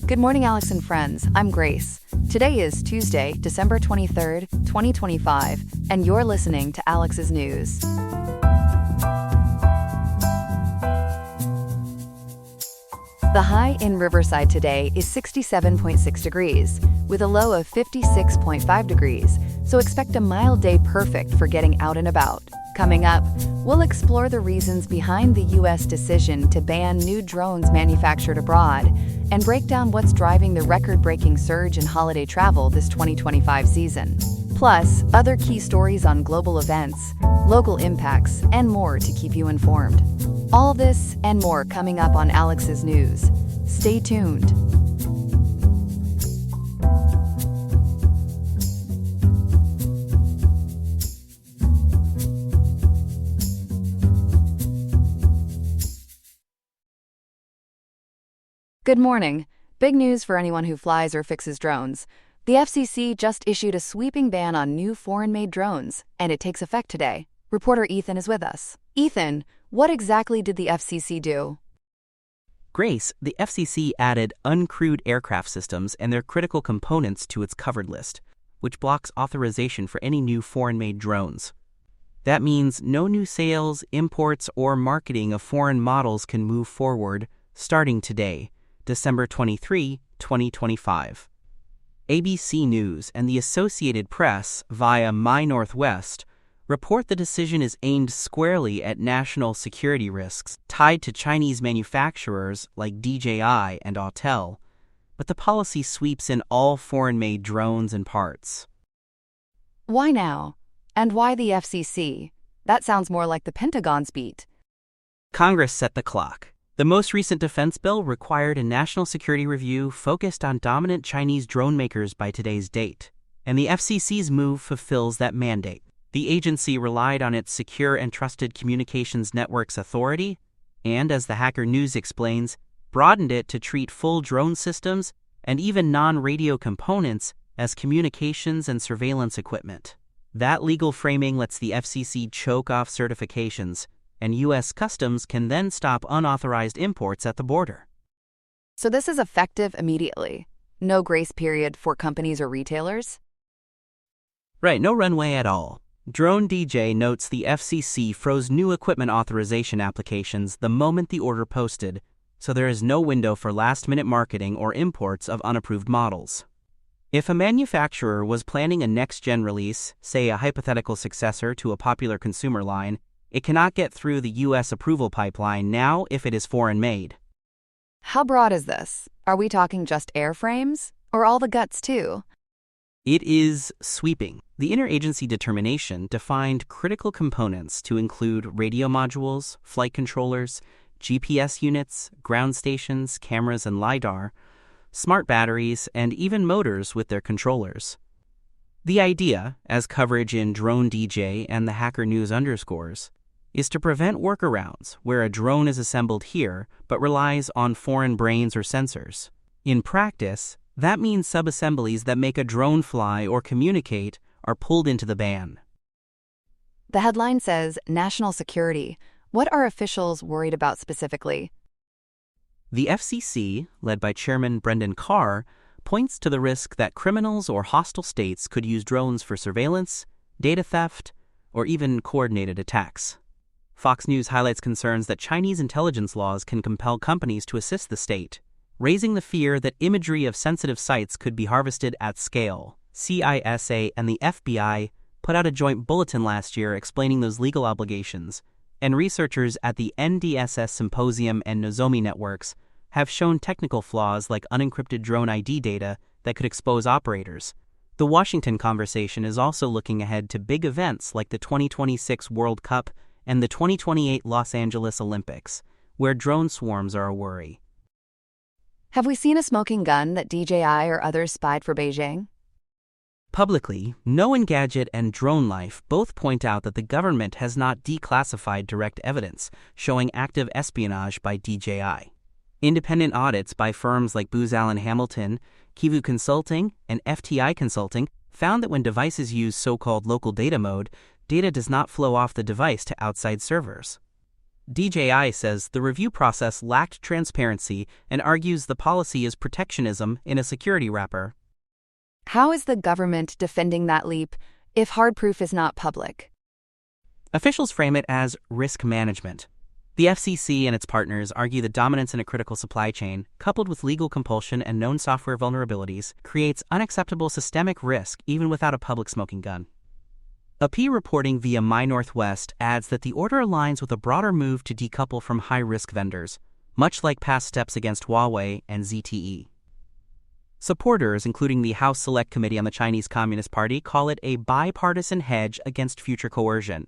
Good morning, Alex and friends. I'm Grace. Today is Tuesday, December 23rd, 2025, and you're listening to Alex's News. The high in Riverside today is 67.6 degrees, with a low of 56.5 degrees, so expect a mild day perfect for getting out and about. Coming up, we'll explore the reasons behind the U.S. decision to ban new drones manufactured abroad and break down what's driving the record-breaking surge in holiday travel this 2025 season. Plus, other key stories on global events, local impacts, and more to keep you informed. All this and more coming up on Alex's News. Stay tuned. Good morning. Big news for anyone who flies or fixes drones. The FCC just issued a sweeping ban on new foreign-made drones, and it takes effect today. Reporter Ethan is with us. Ethan, what exactly did the FCC do? Grace, the FCC added uncrewed aircraft systems and their critical components to its covered list, which blocks authorization for any new foreign-made drones. That means no new sales, imports, or marketing of foreign models can move forward starting today, December 23, 2025. ABC News and the Associated Press, via My Northwest, report the decision is aimed squarely at national security risks tied to Chinese manufacturers like DJI and Autel, but the policy sweeps in all foreign-made drones and parts. Why now? And why the FCC? That sounds more like the Pentagon's beat. Congress set the clock. The most recent defense bill required a national security review focused on dominant Chinese drone makers by today's date, and the FCC's move fulfills that mandate. The agency relied on its Secure and Trusted Communications Networks Authority and, as the Hacker News explains, broadened it to treat full drone systems and even non-radio components as communications and surveillance equipment. That legal framing lets the FCC choke off certifications, and U.S. Customs can then stop unauthorized imports at the border. So this is effective immediately? No grace period for companies or retailers? Right, no runway at all. Drone DJ notes the FCC froze new equipment authorization applications the moment the order posted, so there is no window for last-minute marketing or imports of unapproved models. If a manufacturer was planning a next-gen release, say a hypothetical successor to a popular consumer line, it cannot get through the U.S. approval pipeline now if it is foreign-made. How broad is this? Are we talking just airframes, or all the guts too? It is sweeping. The interagency determination defined critical components to include radio modules, flight controllers, GPS units, ground stations, cameras and LiDAR, smart batteries, and even motors with their controllers. The idea, as coverage in Drone DJ and the Hacker News underscores, is to prevent workarounds where a drone is assembled here but relies on foreign brains or sensors. In practice, that means subassemblies that make a drone fly or communicate are pulled into the ban. The headline says, National Security. What are officials worried about specifically? The FCC, led by Chairman Brendan Carr, points to the risk that criminals or hostile states could use drones for surveillance, data theft, or even coordinated attacks. Fox News highlights concerns that Chinese intelligence laws can compel companies to assist the state, raising the fear that imagery of sensitive sites could be harvested at scale. CISA and the FBI put out a joint bulletin last year explaining those legal obligations, and researchers at the NDSS Symposium and Nozomi networks have shown technical flaws like unencrypted drone ID data that could expose operators. The Washington conversation is also looking ahead to big events like the 2026 World Cup and the 2028 Los Angeles Olympics, where drone swarms are a worry. Have we seen a smoking gun that DJI or others spied for Beijing? Publicly, No Engadget and Drone Life both point out that the government has not declassified direct evidence showing active espionage by DJI. Independent audits by firms like Booz Allen Hamilton, Kivu Consulting, and FTI Consulting found that when devices use so-called local data mode, data does not flow off the device to outside servers. DJI says the review process lacked transparency and argues the policy is protectionism in a security wrapper. How is the government defending that leap if hard proof is not public? Officials frame it as risk management. The FCC and its partners argue that dominance in a critical supply chain, coupled with legal compulsion and known software vulnerabilities, creates unacceptable systemic risk even without a public smoking gun. A P reporting via My Northwest adds that the order aligns with a broader move to decouple from high-risk vendors, much like past steps against Huawei and ZTE. Supporters, including the House Select Committee on the Chinese Communist Party, call it a bipartisan hedge against future coercion.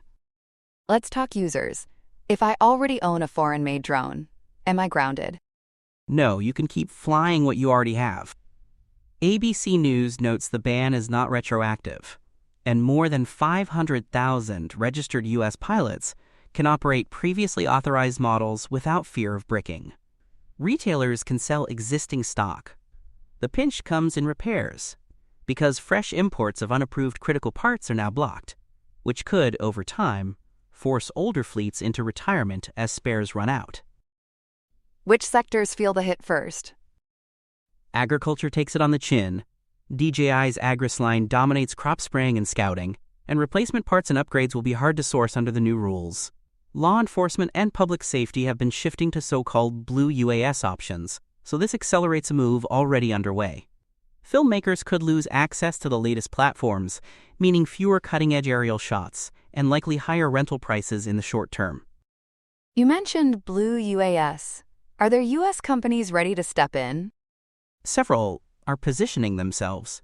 Let's talk users. If I already own a foreign-made drone, am I grounded? No, you can keep flying what you already have. ABC News notes the ban is not retroactive, and more than 500,000 registered U.S. pilots can operate previously authorized models without fear of bricking. Retailers can sell existing stock. The pinch comes in repairs, because fresh imports of unapproved critical parts are now blocked, which could, over time, force older fleets into retirement as spares run out. Which sectors feel the hit first? Agriculture takes it on the chin. DJI's Agris line dominates crop spraying and scouting, and replacement parts and upgrades will be hard to source under the new rules. Law enforcement and public safety have been shifting to so-called blue UAS options, so this accelerates a move already underway. Filmmakers could lose access to the latest platforms, meaning fewer cutting-edge aerial shots, and likely higher rental prices in the short term. You mentioned blue UAS. Are there U.S. companies ready to step in? Several are positioning themselves.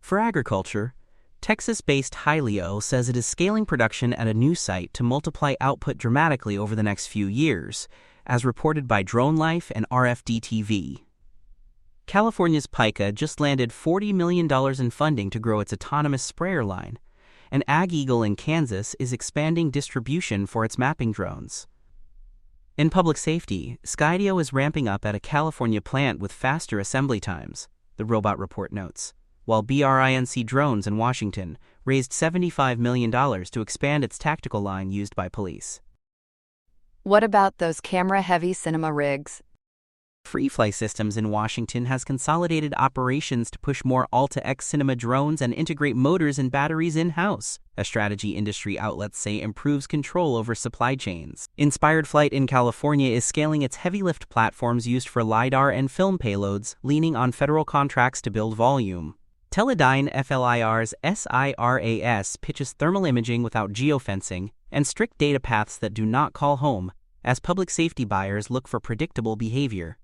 For agriculture, Texas-based Hylio says it is scaling production at a new site to multiply output dramatically over the next few years, as reported by Drone Life and RFD-TV. California's Pica just landed $40 million in funding to grow its autonomous sprayer line, and Ag Eagle in Kansas is expanding distribution for its mapping drones. In public safety, Skydio is ramping up at a California plant with faster assembly times, the robot report notes, while BRINC Drones in Washington raised $75 million to expand its tactical line used by police. What about those camera-heavy cinema rigs? FreeFly Systems in Washington has consolidated operations to push more Alta-X cinema drones and integrate motors and batteries in-house, a strategy industry outlets say improves control over supply chains. Inspired Flight in California is scaling its heavy-lift platforms used for LiDAR and film payloads, leaning on federal contracts to build volume. Teledyne FLIR's SIRAS pitches thermal imaging without geofencing and strict data paths that do not call home, as public safety buyers look for predictable behavior.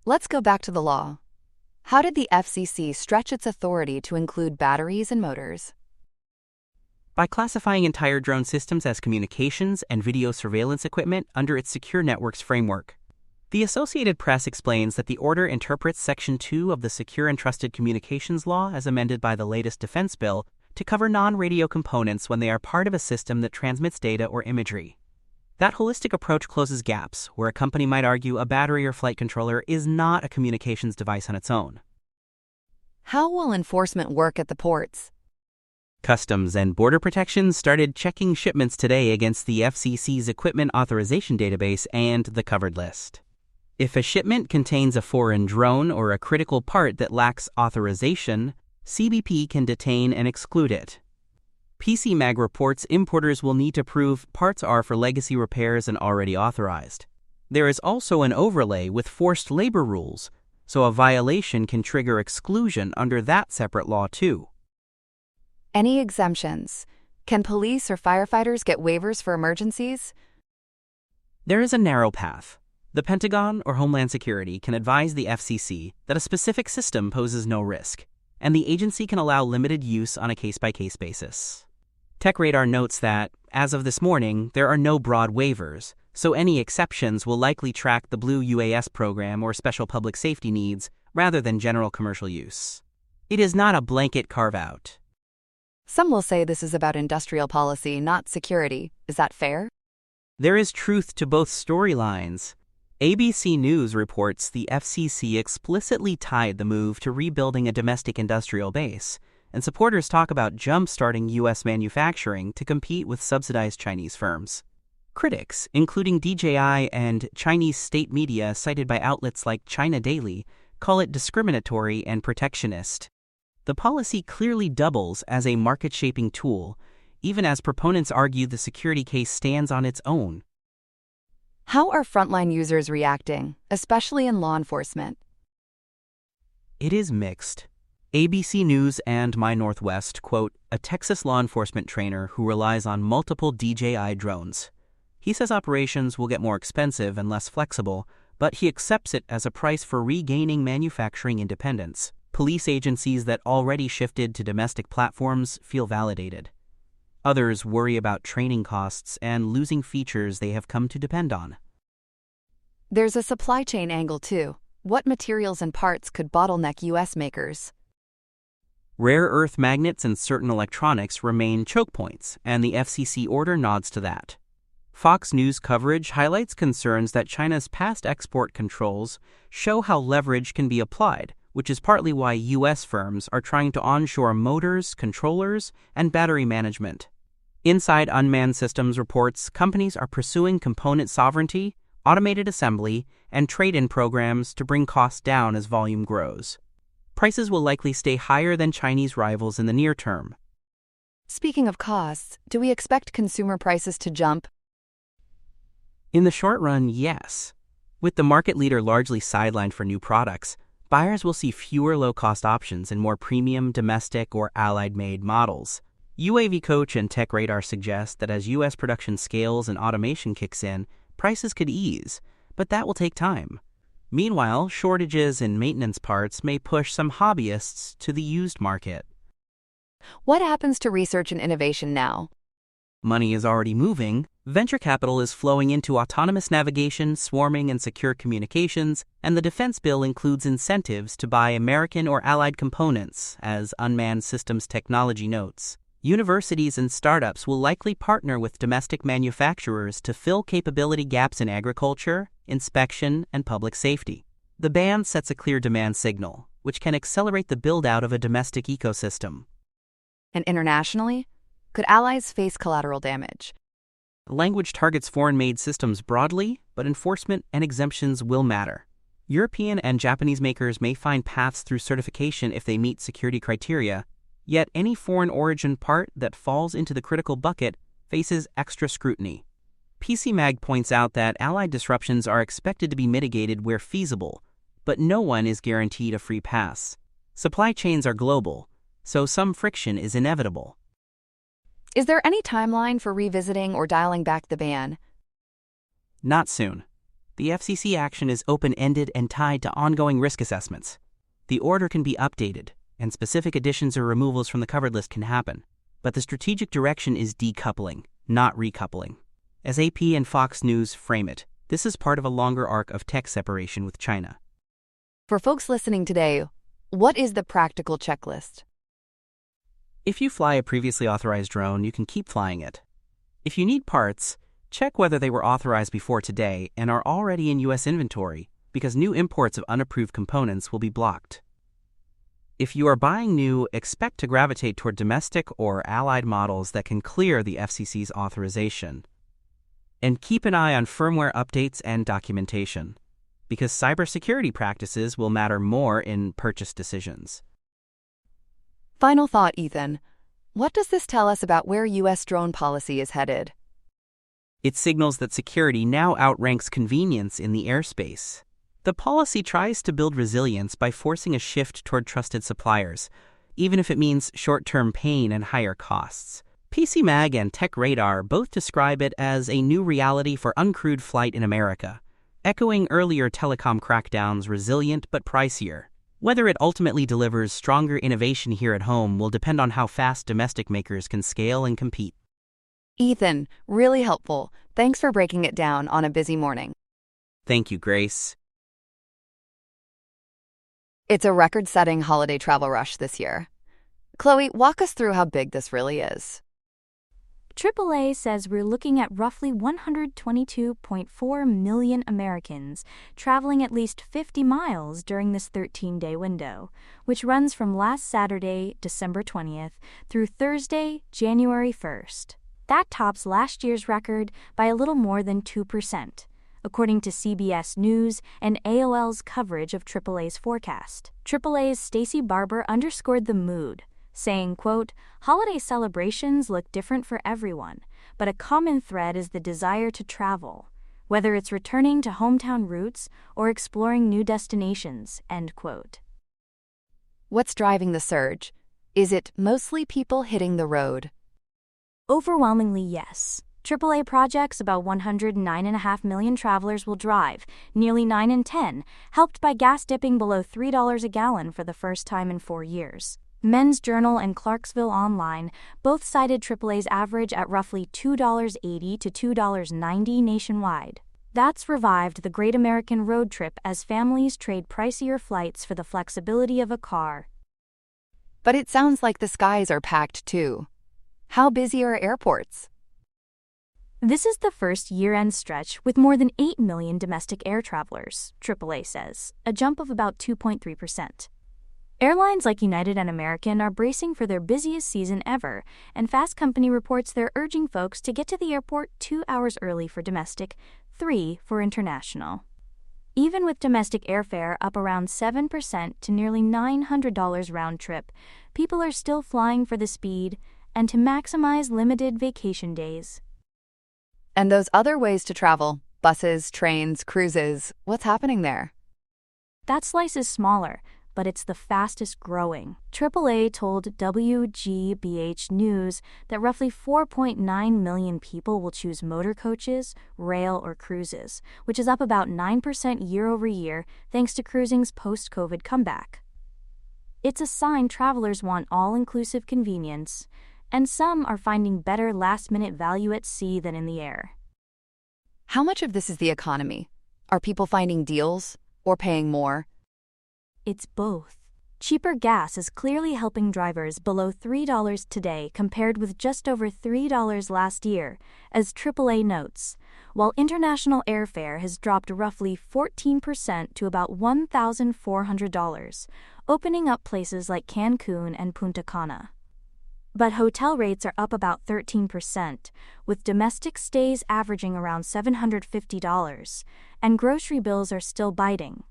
Let's go back to the law. How did the FCC stretch its authority to include batteries and motors? By classifying entire drone systems as communications and video surveillance equipment under its Secure Networks framework. The Associated Press explains that the order interprets Section 2 of the Secure and Trusted Communications Law as amended by the latest defense bill to cover non-radio components when they are part of a system that transmits data or imagery. That holistic approach closes gaps where a company might argue a battery or flight controller is not a communications device on its own. How will enforcement work at the ports? Customs and Border Protection started checking shipments today against the FCC's Equipment Authorization Database and the covered list. If a shipment contains a foreign drone or a critical part that lacks authorization, CBP can detain and exclude it. PCMag reports importers will need to prove parts are for legacy repairs and already authorized. There is also an overlay with forced labor rules, so a violation can trigger exclusion under that separate law too. Any exemptions? Can police or firefighters get waivers for emergencies? There is a narrow path. The Pentagon or Homeland Security can advise the FCC that a specific system poses no risk, and the agency can allow limited use on a case-by-case basis. TechRadar notes that, as of this morning, there are no broad waivers, so any exceptions will likely track the Blue UAS program or special public safety needs rather than general commercial use. It is not a blanket carve-out. Some will say this is about industrial policy, not security. Is that fair? There is truth to both storylines. ABC News reports the FCC explicitly tied the move to rebuilding a domestic industrial base, and supporters talk about jump-starting U.S. manufacturing to compete with subsidized Chinese firms. Critics, including DJI and Chinese state media cited by outlets like China Daily, call it discriminatory and protectionist. The policy clearly doubles as a market-shaping tool, even as proponents argue the security case stands on its own. How are frontline users reacting, especially in law enforcement? It is mixed. ABC News and My Northwest quote a Texas law enforcement trainer who relies on multiple DJI drones. He says operations will get more expensive and less flexible, but he accepts it as a price for regaining manufacturing independence. Police agencies that already shifted to domestic platforms feel validated. Others worry about training costs and losing features they have come to depend on. There's a supply chain angle too. What materials and parts could bottleneck U.S. makers? Rare earth magnets and certain electronics remain choke points, and the FCC order nods to that. Fox News coverage highlights concerns that China's past export controls show how leverage can be applied, which is partly why U.S. firms are trying to onshore motors, controllers, and battery management. Inside Unmanned Systems reports companies are pursuing component sovereignty, automated assembly, and trade-in programs to bring costs down as volume grows. Prices will likely stay higher than Chinese rivals in the near term. Speaking of costs, do we expect consumer prices to jump? In the short run, yes. With the market leader largely sidelined for new products, buyers will see fewer low-cost options and more premium domestic or allied-made models. UAV Coach and Tech Radar suggest that as U.S. production scales and automation kicks in, prices could ease, but that will take time. Meanwhile, shortages in maintenance parts may push some hobbyists to the used market. What happens to research and innovation now? Money is already moving. Venture capital is flowing into autonomous navigation, swarming, and secure communications, and the defense bill includes incentives to buy American or allied components, as Unmanned Systems Technology notes. Universities and startups will likely partner with domestic manufacturers to fill capability gaps in agriculture, inspection, and public safety. The ban sets a clear demand signal, which can accelerate the build-out of a domestic ecosystem. And internationally, could allies face collateral damage? Language targets foreign-made systems broadly, but enforcement and exemptions will matter. European and Japanese makers may find paths through certification if they meet security criteria, yet any foreign origin part that falls into the critical bucket faces extra scrutiny. PCMag points out that allied disruptions are expected to be mitigated where feasible, but no one is guaranteed a free pass. Supply chains are global, so some friction is inevitable. Is there any timeline for revisiting or dialing back the ban? Not soon. The FCC action is open-ended and tied to ongoing risk assessments. The order can be updated, and specific additions or removals from the covered list can happen, but the strategic direction is decoupling, not recoupling. As AP and Fox News frame it, this is part of a longer arc of tech separation with China. For folks listening today, what is the practical checklist? If you fly a previously authorized drone, you can keep flying it. If you need parts, check whether they were authorized before today and are already in U.S. inventory, because new imports of unapproved components will be blocked. If you are buying new, expect to gravitate toward domestic or allied models that can clear the FCC's authorization. And keep an eye on firmware updates and documentation, because cybersecurity practices will matter more in purchase decisions. Final thought, Ethan. What does this tell us about where U.S. drone policy is headed? It signals that security now outranks convenience in the airspace. The policy tries to build resilience by forcing a shift toward trusted suppliers, even if it means short-term pain and higher costs. PCMag and Tech Radar both describe it as a new reality for uncrewed flight in America, echoing earlier telecom crackdowns, resilient but pricier. Whether it ultimately delivers stronger innovation here at home will depend on how fast domestic makers can scale and compete. Ethan, really helpful. Thanks for breaking it down on a busy morning. Thank you, Grace. It's a record-setting holiday travel rush this year. Chloe, walk us through how big this really is. AAA says we're looking at roughly 122.4 million Americans traveling at least 50 miles during this 13-day window, which runs from last Saturday, December 20th, through Thursday, January 1st. That tops last year's record by a little more than 2%, according to CBS News and AOL's coverage of AAA's forecast. AAA's Stacey Barber underscored the mood, saying, quote, "Holiday celebrations look different for everyone, but a common thread is the desire to travel, whether it's returning to hometown roots or exploring new destinations," end quote. What's driving the surge? Is it mostly people hitting the road? Overwhelmingly, yes. AAA projects about 109.5 million travelers will drive, nearly 9 in 10, helped by gas dipping below $3 a gallon for the first time in 4 years. Men's Journal and Clarksville Online both cited AAA's average at roughly $2.80 to $2.90 nationwide. That's revived the Great American Road Trip as families trade pricier flights for the flexibility of a car. But it sounds like the skies are packed too. How busy are airports? This is the first year-end stretch with more than 8 million domestic air travelers, AAA says, a jump of about 2.3%. Airlines like United and American are bracing for their busiest season ever, and Fast Company reports they're urging folks to get to the airport 2 hours early for domestic, 3 for international. Even with domestic airfare up around 7% to nearly $900 round trip, people are still flying for the speed and to maximize limited vacation days. And those other ways to travel, buses, trains, cruises, what's happening there? That slice is smaller, but it's the fastest growing. AAA told WGBH News that roughly 4.9 million people will choose motor coaches, rail, or cruises, which is up about 9% year over year thanks to cruising's post-COVID comeback. It's a sign travelers want all-inclusive convenience, and some are finding better last-minute value at sea than in the air. How much of this is the economy? Are people finding deals or paying more? It's both. Cheaper gas is clearly helping drivers below $3 today compared with just over $3 last year, as AAA notes, while international airfare has dropped roughly 14% to about $1,400, opening up places like Cancun and Punta Cana. But hotel rates are up about 13%, with domestic stays averaging around $750, and grocery bills are still biting.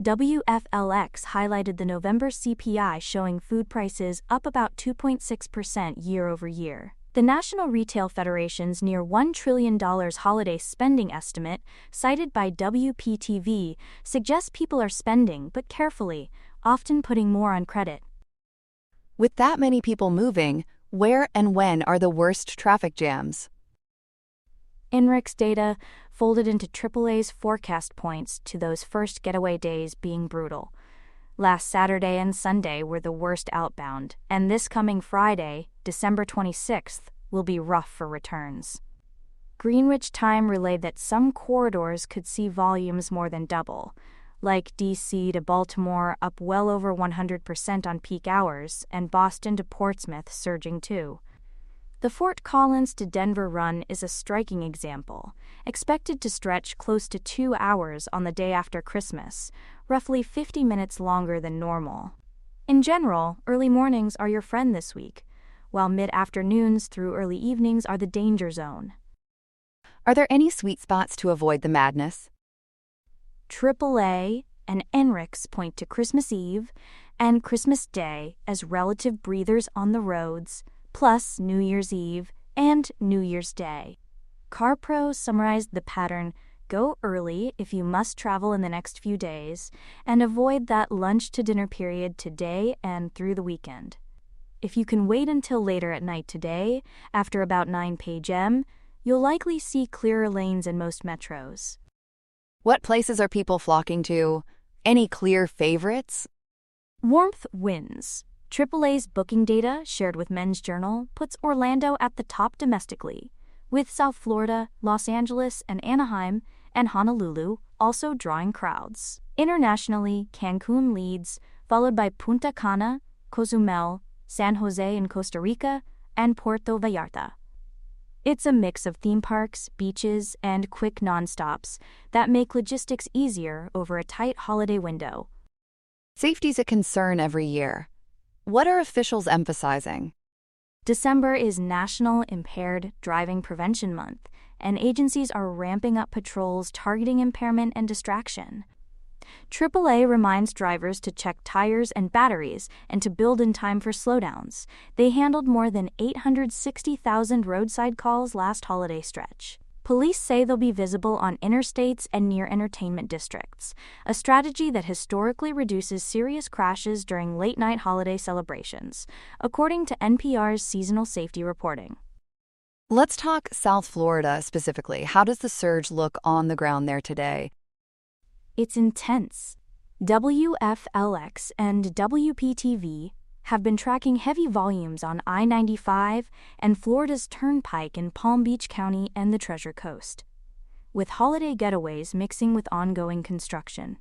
WFLX highlighted the November CPI showing food prices up about 2.6% year over year. The National Retail Federation's near $1 trillion holiday spending estimate, cited by WPTV, suggests people are spending, but carefully, often putting more on credit. With that many people moving, where and when are the worst traffic jams? INRIX data folded into AAA's forecast points to those first getaway days being brutal. Last Saturday and Sunday were the worst outbound, and this coming Friday, December 26th, will be rough for returns. Greenwich Time relayed that some corridors could see volumes more than double, like D.C. to Baltimore up well over 100% on peak hours, and Boston to Portsmouth surging too. The Fort Collins to Denver run is a striking example, expected to stretch close to 2 hours on the day after Christmas, roughly 50 minutes longer than normal. In general, early mornings are your friend this week, while mid-afternoons through early evenings are the danger zone. Are there any sweet spots to avoid the madness? AAA and INRIX point to Christmas Eve and Christmas Day as relative breathers on the roads, plus New Year's Eve and New Year's Day. CarPro summarized the pattern: go early if you must travel in the next few days, and avoid that lunch to dinner period today and through the weekend. If you can wait until later at night today, after about 9 p.m., you'll likely see clearer lanes in most metros. What places are people flocking to? Any clear favorites? Warmth wins. AAA's booking data, shared with Men's Journal, puts Orlando at the top domestically, with South Florida, Los Angeles, and Anaheim, and Honolulu also drawing crowds. Internationally, Cancun leads, followed by Punta Cana, Cozumel, San Jose in Costa Rica, and Puerto Vallarta. It's a mix of theme parks, beaches, and quick nonstops that make logistics easier over a tight holiday window. Safety's a concern every year. What are officials emphasizing? December is National Impaired Driving Prevention Month, and agencies are ramping up patrols targeting impairment and distraction. AAA reminds drivers to check tires and batteries and to build in time for slowdowns. They handled more than 860,000 roadside calls last holiday stretch. Police say they'll be visible on interstates and near entertainment districts, a strategy that historically reduces serious crashes during late-night holiday celebrations, according to NPR's seasonal safety reporting. Let's talk South Florida specifically. How does the surge look on the ground there today? It's intense. WFLX and WPTV have been tracking heavy volumes on I-95 and Florida's Turnpike in Palm Beach County and the Treasure Coast, with holiday getaways mixing with ongoing construction.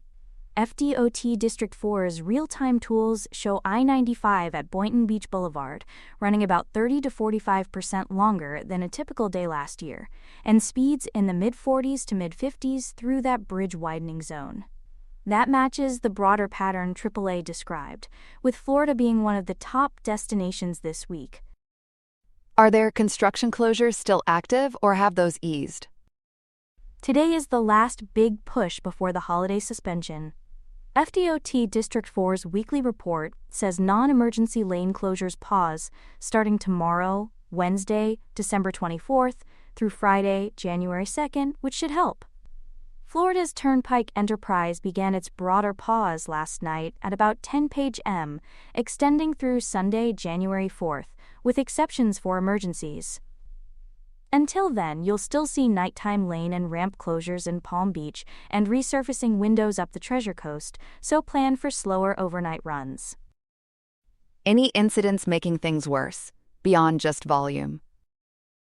FDOT District 4's real-time tools show I-95 at Boynton Beach Boulevard running about 30 to 45% longer than a typical day last year, and speeds in the mid-40s to mid-50s through that bridge widening zone. That matches the broader pattern AAA described, with Florida being one of the top destinations this week. Are there construction closures still active, or have those eased? Today is the last big push before the holiday suspension. FDOT District 4's weekly report says non-emergency lane closures pause starting tomorrow, Wednesday, December 24th, through Friday, January 2nd, which should help. Florida's Turnpike Enterprise began its broader pause last night at about 10 p.m., extending through Sunday, January 4th, with exceptions for emergencies. Until then, you'll still see nighttime lane and ramp closures in Palm Beach and resurfacing windows up the Treasure Coast, so plan for slower overnight runs. Any incidents making things worse, beyond just volume?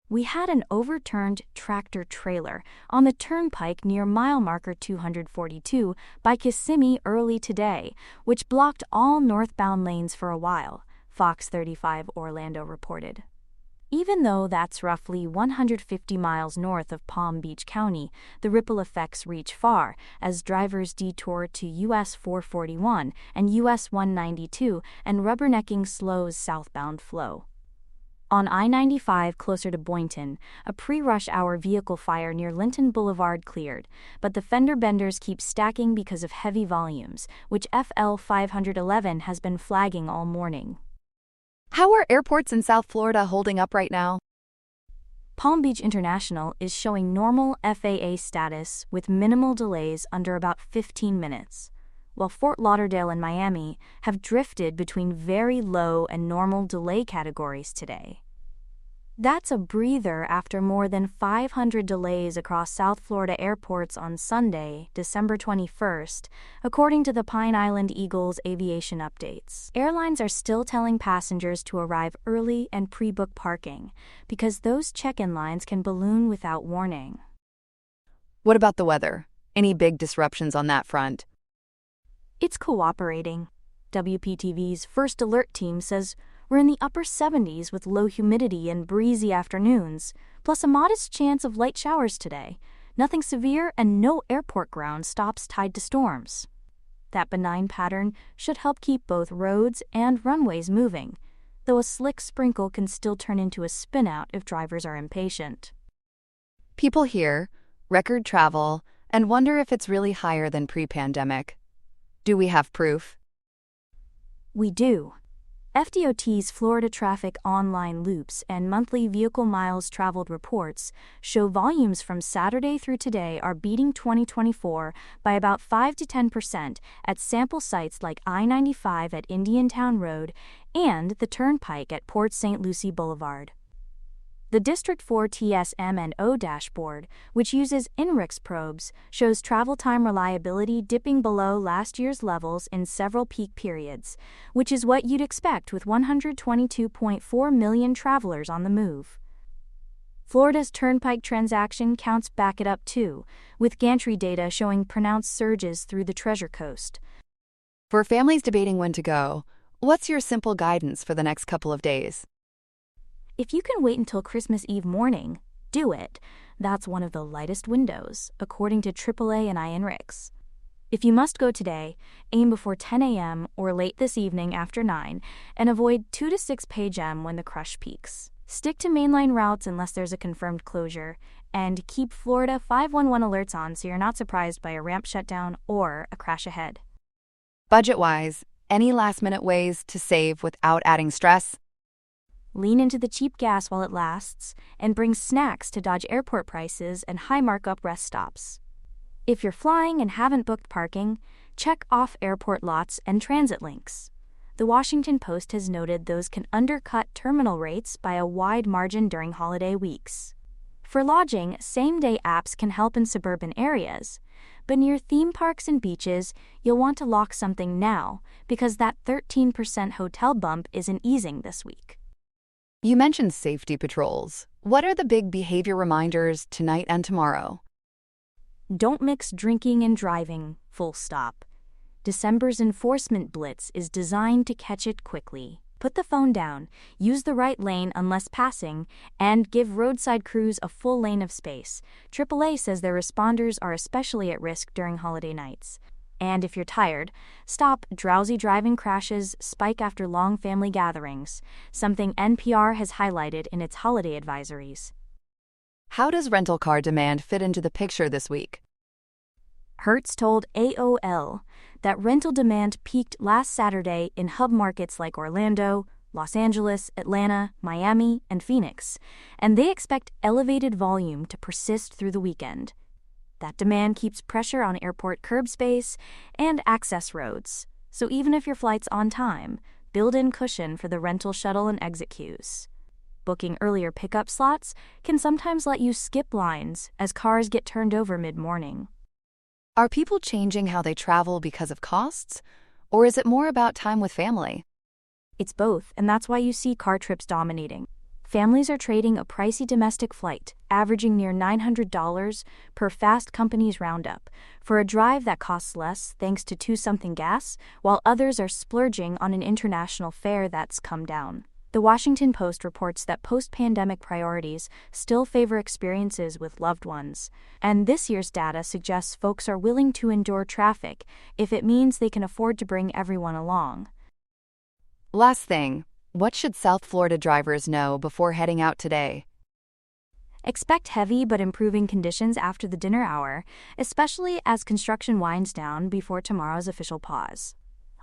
We had an overturned tractor-trailer on the turnpike near mile marker 242 by Kissimmee early today, which blocked all northbound lanes for a while, Fox 35 Orlando reported. Even though that's roughly 150 miles north of Palm Beach County, the ripple effects reach far as drivers detour to US 441 and US 192 and rubbernecking slows southbound flow. On I-95 closer to Boynton, a pre-rush hour vehicle fire near Linton Boulevard cleared, but the fender benders keep stacking because of heavy volumes, which FL 511 has been flagging all morning. How are airports in South Florida holding up right now? Palm Beach International is showing normal FAA status with minimal delays under about 15 minutes, while Fort Lauderdale and Miami have drifted between very low and normal delay categories today. That's a breather after more than 500 delays across South Florida airports on Sunday, December 21st, according to the Pine Island Eagles aviation updates. Airlines are still telling passengers to arrive early and pre-book parking, because those check-in lines can balloon without warning. What about the weather? Any big disruptions on that front? It's cooperating. WPTV's First Alert team says we're in the upper 70s with low humidity and breezy afternoons, plus a modest chance of light showers today. Nothing severe and no airport ground stops tied to storms. That benign pattern should help keep both roads and runways moving, though a slick sprinkle can still turn into a spin-out if drivers are impatient. People hear record travel and wonder if it's really higher than pre-pandemic. Do we have proof? We do. FDOT's Florida Traffic Online Loops and monthly vehicle miles traveled reports show volumes from Saturday through today are beating 2024 by about 5 to 10% at sample sites like I-95 at Indiantown Road and the Turnpike at Port St. Lucie Boulevard. The District 4 TSM&O dashboard, which uses INRIX probes, shows travel time reliability dipping below last year's levels in several peak periods, which is what you'd expect with 122.4 million travelers on the move. Florida's Turnpike transaction counts back it up too, with gantry data showing pronounced surges through the Treasure Coast. For families debating when to go, what's your simple guidance for the next couple of days? If you can wait until Christmas Eve morning, do it. That's one of the lightest windows, according to AAA and INRIX. If you must go today, aim before 10 a.m. or late this evening after 9, and avoid 2 to 6 p.m. when the crush peaks. Stick to mainline routes unless there's a confirmed closure, and keep Florida 511 alerts on so you're not surprised by a ramp shutdown or a crash ahead. Budget-wise, any last-minute ways to save without adding stress? Lean into the cheap gas while it lasts, and bring snacks to dodge airport prices and high markup rest stops. If you're flying and haven't booked parking, check off airport lots and transit links. The Washington Post has noted those can undercut terminal rates by a wide margin during holiday weeks. For lodging, same-day apps can help in suburban areas, but near theme parks and beaches, you'll want to lock something now because that 13% hotel bump isn't easing this week. You mentioned safety patrols. What are the big behavior reminders tonight and tomorrow? Don't mix drinking and driving, full stop. December's enforcement blitz is designed to catch it quickly. Put the phone down, use the right lane unless passing, and give roadside crews a full lane of space. AAA says their responders are especially at risk during holiday nights. And if you're tired, stop. Drowsy driving crashes spike after long family gatherings, something NPR has highlighted in its holiday advisories. How does rental car demand fit into the picture this week? Hertz told AOL that rental demand peaked last Saturday in hub markets like Orlando, Los Angeles, Atlanta, Miami, and Phoenix, and they expect elevated volume to persist through the weekend. That demand keeps pressure on airport curb space and access roads, so even if your flight's on time, build in cushion for the rental shuttle and exit queues. Booking earlier pickup slots can sometimes let you skip lines as cars get turned over mid-morning. Are people changing how they travel because of costs, or is it more about time with family? It's both, and that's why you see car trips dominating. Families are trading a pricey domestic flight, averaging near $900 per Fast Company's roundup, for a drive that costs less thanks to 2-something gas, while others are splurging on an international fare that's come down. The Washington Post reports that post-pandemic priorities still favor experiences with loved ones, and this year's data suggests folks are willing to endure traffic if it means they can afford to bring everyone along. Last thing, what should South Florida drivers know before heading out today? Expect heavy but improving conditions after the dinner hour, especially as construction winds down before tomorrow's official pause.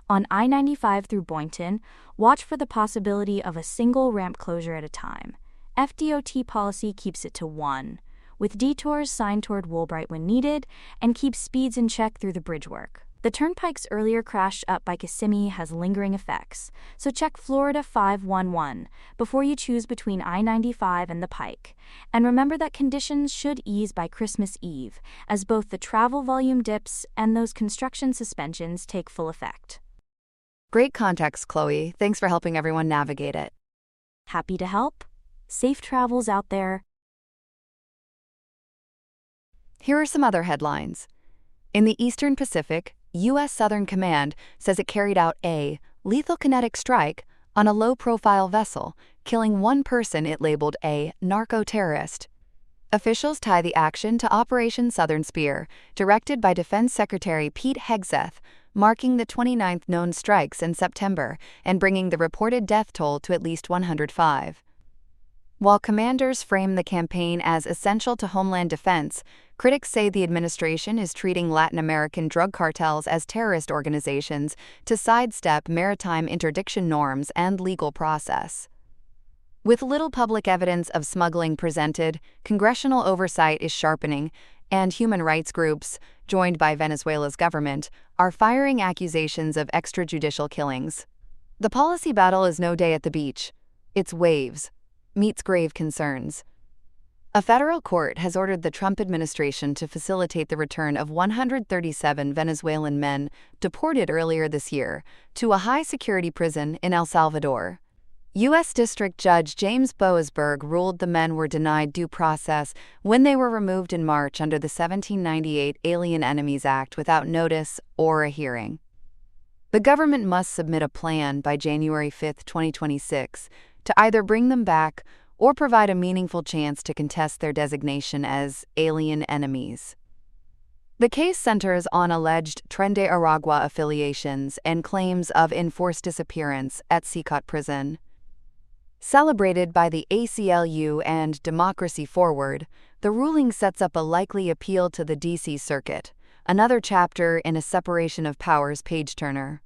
On I-95 through Boynton, watch for the possibility of a single ramp closure at a time. FDOT policy keeps it to 1, with detours signed toward Woolbright when needed, and keeps speeds in check through the bridge work. The Turnpike's earlier crash up by Kissimmee has lingering effects, so check Florida 511 before you choose between I-95 and the Pike. And remember that conditions should ease by Christmas Eve, as both the travel volume dips and those construction suspensions take full effect. Great context, Chloe. Thanks for helping everyone navigate it. Happy to help. Safe travels out there. Here are some other headlines. In the Eastern Pacific, U.S. Southern Command says it carried out a lethal kinetic strike on a low-profile vessel, killing one person it labeled a narco-terrorist. Officials tie the action to Operation Southern Spear, directed by Defense Secretary Pete Hegseth, marking the 29th known strikes in September and bringing the reported death toll to at least 105. While commanders frame the campaign as essential to homeland defense, critics say the administration is treating Latin American drug cartels as terrorist organizations to sidestep maritime interdiction norms and legal process. With little public evidence of smuggling presented, congressional oversight is sharpening, and human rights groups, joined by Venezuela's government, are firing accusations of extrajudicial killings. The policy battle is no day at the beach. It's waves. Meets grave concerns. A federal court has ordered the Trump administration to facilitate the return of 137 Venezuelan men deported earlier this year to a high-security prison in El Salvador. U.S. District Judge James Boasberg ruled the men were denied due process when they were removed in March under the 1798 Alien Enemies Act without notice or a hearing. The government must submit a plan by January 5, 2026, to either bring them back or provide a meaningful chance to contest their designation as alien enemies. The case centers on alleged Tren de Aragua affiliations and claims of enforced disappearance at Secot Prison. Celebrated by the ACLU and Democracy Forward, the ruling sets up a likely appeal to the D.C. Circuit, another chapter in a separation of powers page-turner.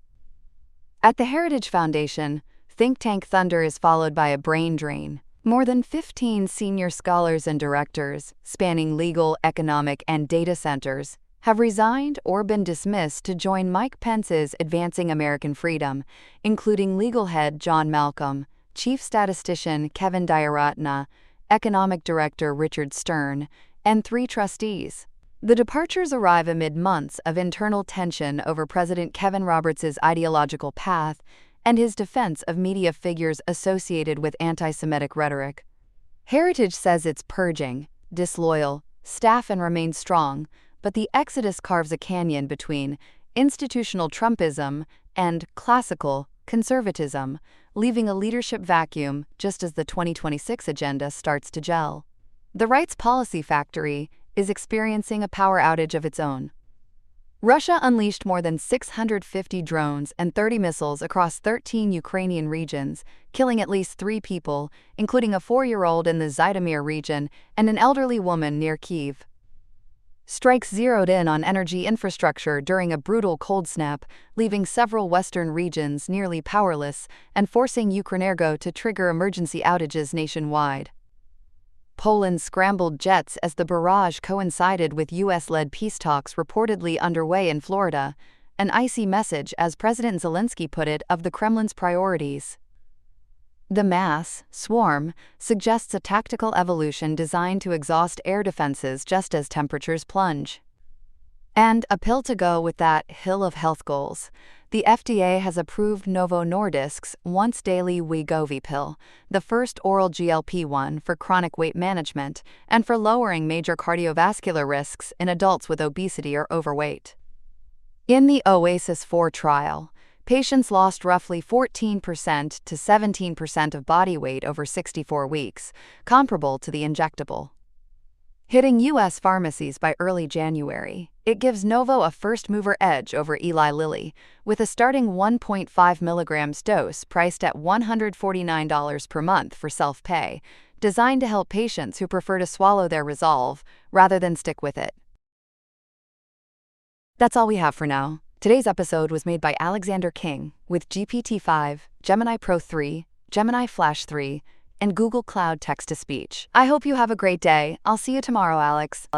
At the Heritage Foundation, think tank thunder is followed by a brain drain. More than 15 senior scholars and directors, spanning legal, economic, and data centers, have resigned or been dismissed to join Mike Pence's Advancing American Freedom, including legal head John Malcolm, chief statistician Kevin Diaratna, economic director Richard Stern, and 3 trustees. The departures arrive amid months of internal tension over President Kevin Roberts' ideological path and his defense of media figures associated with anti-Semitic rhetoric. Heritage says it's purging, disloyal, staff and remains strong, but the exodus carves a canyon between institutional Trumpism and classical conservatism, leaving a leadership vacuum just as the 2026 agenda starts to gel. The Right's Policy Factory is experiencing a power outage of its own. Russia unleashed more than 650 drones and 30 missiles across 13 Ukrainian regions, killing at least 3 people, including a 4-year-old in the Zhytomyr region and an elderly woman near Kyiv. Strikes zeroed in on energy infrastructure during a brutal cold snap, leaving several western regions nearly powerless and forcing Ukrenergo to trigger emergency outages nationwide. Poland scrambled jets as the barrage coincided with U.S.-led peace talks reportedly underway in Florida, an icy message, as President Zelensky put it, of the Kremlin's priorities. The mass swarm suggests a tactical evolution designed to exhaust air defenses just as temperatures plunge. And a pill to go with that hill of health goals. The FDA has approved Novo Nordisk's once-daily Wegovy pill, the first oral GLP-1 for chronic weight management and for lowering major cardiovascular risks in adults with obesity or overweight. In the OASIS-4 trial, patients lost roughly 14% to 17% of body weight over 64 weeks, comparable to the injectable. Hitting U.S. pharmacies by early January, it gives Novo a first-mover edge over Eli Lilly, with a starting 1.5 mg dose priced at $149 per month for self-pay, designed to help patients who prefer to swallow their resolve rather than stick with it. That's all we have for now. Today's episode was made by Alexander King with GPT-5, Gemini Pro 3, Gemini Flash 3, and Google Cloud Text-to-Speech. I hope you have a great day. I'll see you tomorrow, Alex.